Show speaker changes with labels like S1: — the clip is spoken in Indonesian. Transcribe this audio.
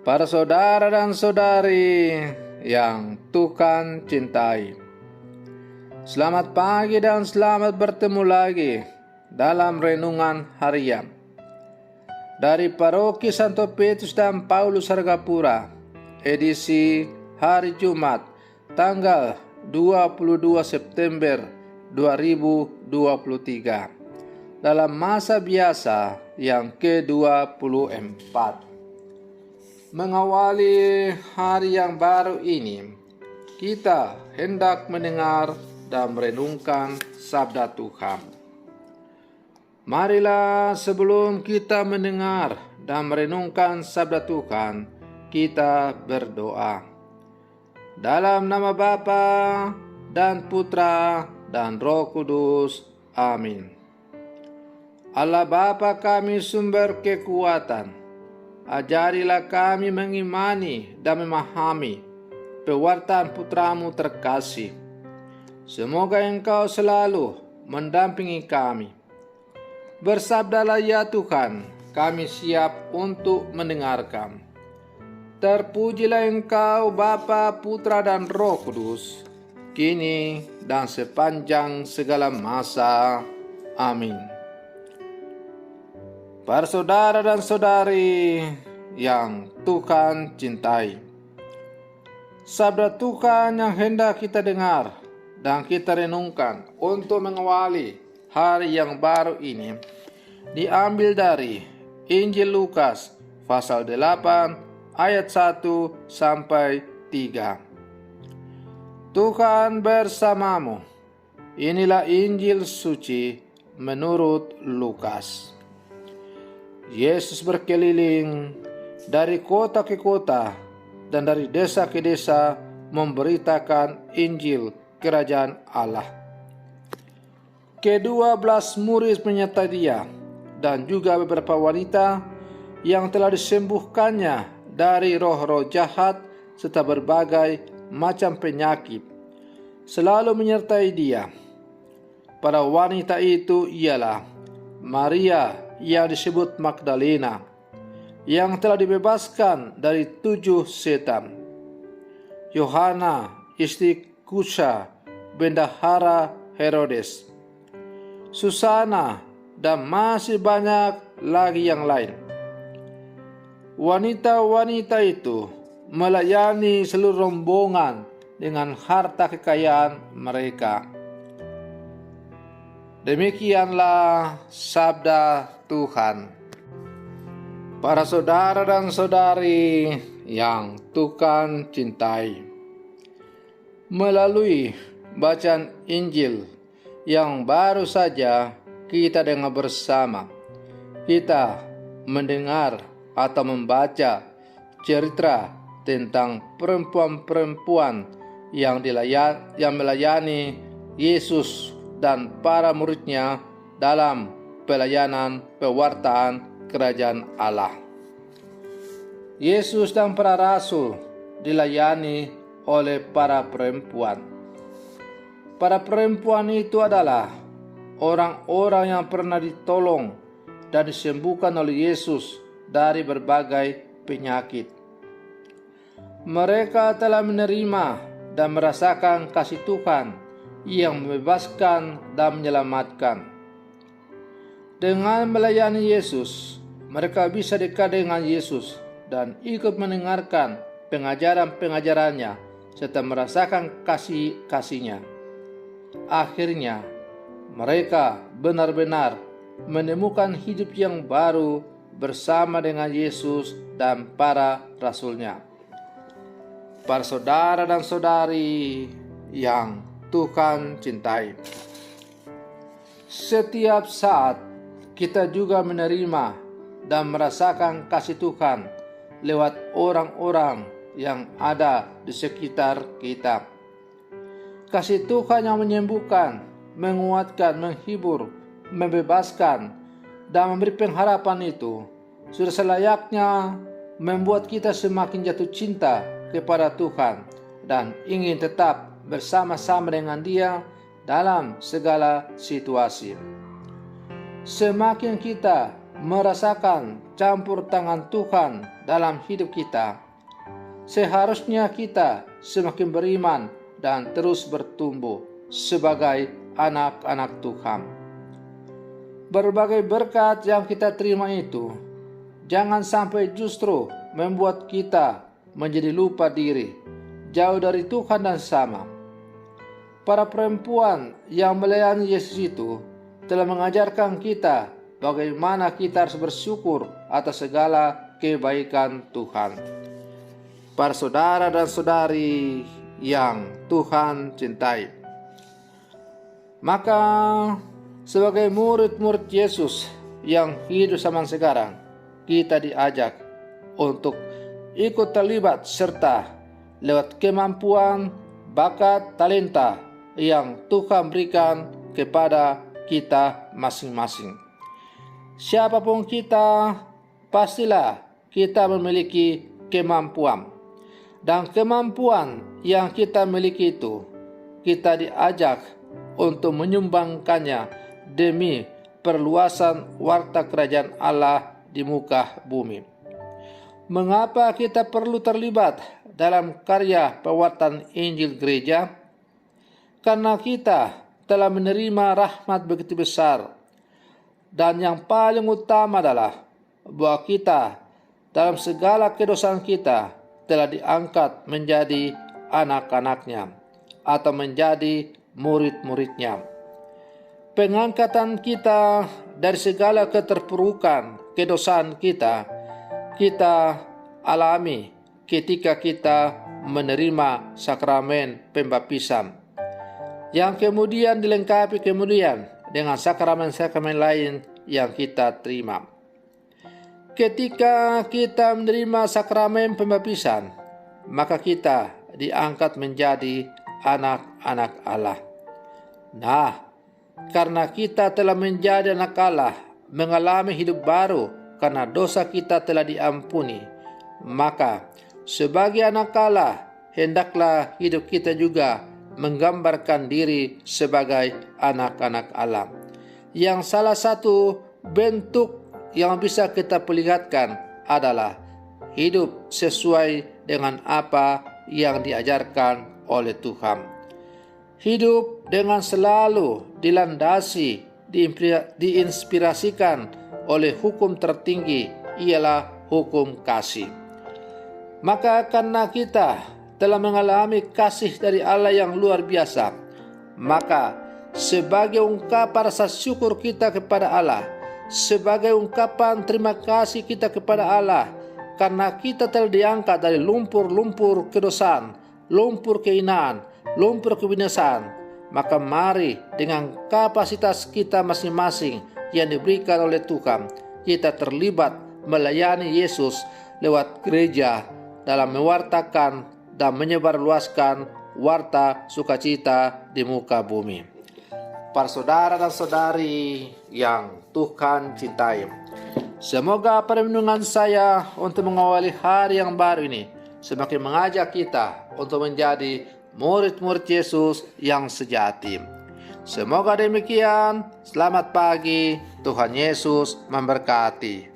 S1: Para saudara dan saudari yang Tuhan cintai, selamat pagi dan selamat bertemu lagi dalam renungan harian dari Paroki Santo Petrus dan Paulus Hargapura, edisi hari Jumat, tanggal 22 September 2023, dalam masa biasa yang ke-24. Mengawali hari yang baru ini, kita hendak mendengar dan merenungkan sabda Tuhan. Marilah sebelum kita mendengar dan merenungkan sabda Tuhan, kita berdoa. Dalam nama Bapa dan Putra dan Roh Kudus. Amin. Allah Bapa kami sumber kekuatan, ajarilah kami mengimani dan memahami pewartaan Putramu terkasih. Semoga Engkau selalu mendampingi kami. Bersabdalah ya Tuhan, kami siap untuk mendengarkan. Terpujilah Engkau Bapa, Putra dan Roh Kudus, kini dan sepanjang segala masa. Amin. Para saudara dan saudari yang Tuhan cintai, sabda Tuhan yang hendak kita dengar dan kita renungkan untuk mengawali hari yang baru ini diambil dari Injil Lukas pasal 8 ayat 1 sampai 3. Tuhan bersamamu. Inilah Injil suci menurut Lukas. Yesus berkeliling dari kota ke kota dan dari desa ke desa memberitakan Injil Kerajaan Allah. Ke-12 murid menyertai dia dan juga beberapa wanita yang telah disembuhkannya dari roh-roh jahat serta berbagai macam penyakit selalu menyertai dia. Para wanita itu ialah Maria yang disebut Magdalena, yang telah dibebaskan dari 7 setan, Yohana istri Kusa, bendahara Herodes, Susana, dan masih banyak lagi yang lain. Wanita-wanita itu melayani seluruh rombongan dengan harta kekayaan mereka. Demikianlah sabda Tuhan. Para saudara dan saudari yang Tuhan cintai, melalui bacaan Injil yang baru saja kita dengar bersama, kita mendengar atau membaca cerita tentang perempuan-perempuan yang melayani Yesus dan para muridnya dalam pelayanan pewartaan kerajaan Allah. Yesus dan para rasul dilayani oleh para perempuan. Para perempuan itu adalah orang-orang yang pernah ditolong dan disembuhkan oleh Yesus dari berbagai penyakit. Mereka telah menerima dan merasakan kasih Tuhan yang membebaskan dan menyelamatkan. Dengan melayani Yesus, mereka bisa dekat dengan Yesus dan ikut mendengarkan pengajaran-pengajarannya serta merasakan kasih-kasihnya. Akhirnya, mereka benar-benar menemukan hidup yang baru bersama dengan Yesus dan para rasulnya. Para saudara dan saudari yang Tuhan cintai, setiap saat kita juga menerima dan merasakan kasih Tuhan lewat orang-orang yang ada di sekitar kita. Kasih Tuhan yang menyembuhkan, menguatkan, menghibur, membebaskan, dan memberi pengharapan itu sudah selayaknya membuat kita semakin jatuh cinta kepada Tuhan dan ingin tetap bersama-sama dengan Dia dalam segala situasi. Semakin kita merasakan campur tangan Tuhan dalam hidup kita, seharusnya kita semakin beriman dan terus bertumbuh sebagai anak-anak Tuhan. Berbagai berkat yang kita terima itu jangan sampai justru membuat kita menjadi lupa diri, jauh dari Tuhan dan sama. Para perempuan yang melayani Yesus itu telah mengajarkan kita bagaimana kita harus bersyukur atas segala kebaikan Tuhan. Para saudara dan saudari yang Tuhan cintai, maka sebagai murid-murid Yesus yang hidup zaman sekarang, kita diajak untuk ikut terlibat serta lewat kemampuan, bakat, talenta yang Tuhan berikan kepada kita masing-masing. Siapapun kita, pastilah kita memiliki kemampuan. Dan kemampuan yang kita miliki itu, kita diajak untuk menyumbangkannya demi perluasan warta kerajaan Allah di muka bumi. Mengapa kita perlu terlibat dalam karya pewartaan Injil gereja? Karena kita telah menerima rahmat begitu besar. Dan yang paling utama adalah bahwa kita dalam segala kedosaan kita telah diangkat menjadi anak-anaknya atau menjadi murid-muridnya. Pengangkatan kita dari segala keterpurukan kedosaan kita alami ketika kita menerima sakramen pembaptisan, yang kemudian dilengkapi dengan sakramen-sakramen lain yang kita terima. Ketika kita menerima sakramen pembaptisan, maka kita diangkat menjadi anak-anak Allah. Nah, karena kita telah menjadi anak Allah, mengalami hidup baru karena dosa kita telah diampuni, maka sebagai anak Allah, hendaklah hidup kita juga menggambarkan diri sebagai anak-anak Allah. Yang salah satu bentuk yang bisa kita perlihatkan adalah hidup sesuai dengan apa yang diajarkan oleh Tuhan. Hidup dengan selalu dilandasi, diinspirasikan oleh hukum tertinggi, ialah hukum kasih. Maka karena kita telah mengalami kasih dari Allah yang luar biasa, maka sebagai ungkapan rasa syukur kita kepada Allah, sebagai ungkapan terima kasih kita kepada Allah, karena kita telah diangkat dari lumpur-lumpur kedosaan, lumpur kehinaan, lumpur kebinasaan, maka mari dengan kapasitas kita masing-masing yang diberikan oleh Tuhan, kita terlibat melayani Yesus lewat gereja dalam mewartakan dan menyebarluaskan warta sukacita di muka bumi. Para saudara dan saudari yang Tuhan cintai, semoga perlindungan saya untuk mengawali hari yang baru ini semakin mengajak kita untuk menjadi murid-murid Yesus yang sejati. Semoga demikian. Selamat pagi. Tuhan Yesus memberkati.